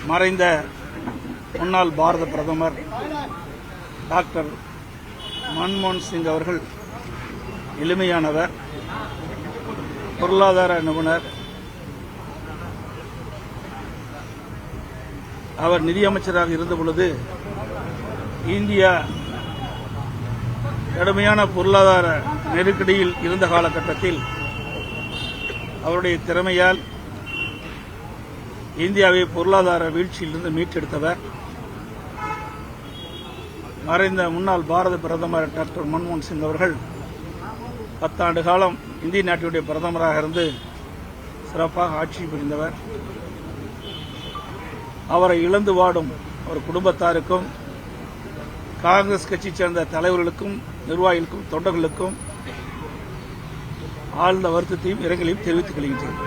மறைந்த முன்னாள் பாரத பிரதமர் டாக்டர் மன்மோகன் சிங் அவர்கள் எளிமையானவர், பொருளாதார நிபுணர். அவர் நிதியமைச்சராக இருந்தபொழுது இந்தியா கடுமையான பொருளாதார நெருக்கடியில் இருந்த காலகட்டத்தில் அவருடைய திறமையால் இந்தியாவை பொருளாதார வீழ்ச்சியிலிருந்து மீட்டெடுத்தவர். மறைந்த முன்னாள் பாரத பிரதமர் டாக்டர் மன்மோகன் சிங் அவர்கள் 10 ஆண்டு காலம் இந்திய நாட்டினுடைய பிரதமராக இருந்து சிறப்பாக ஆட்சி புரிந்தவர். அவரை இழந்து வாடும் அவர் குடும்பத்தாருக்கும், காங்கிரஸ் கட்சியைச் சேர்ந்த தலைவர்களுக்கும், நிர்வாகிகளுக்கும், தொண்டர்களுக்கும் ஆழ்ந்த வருத்தத்தையும் இரங்கலையும் தெரிவித்துக் கொள்கின்றேன்.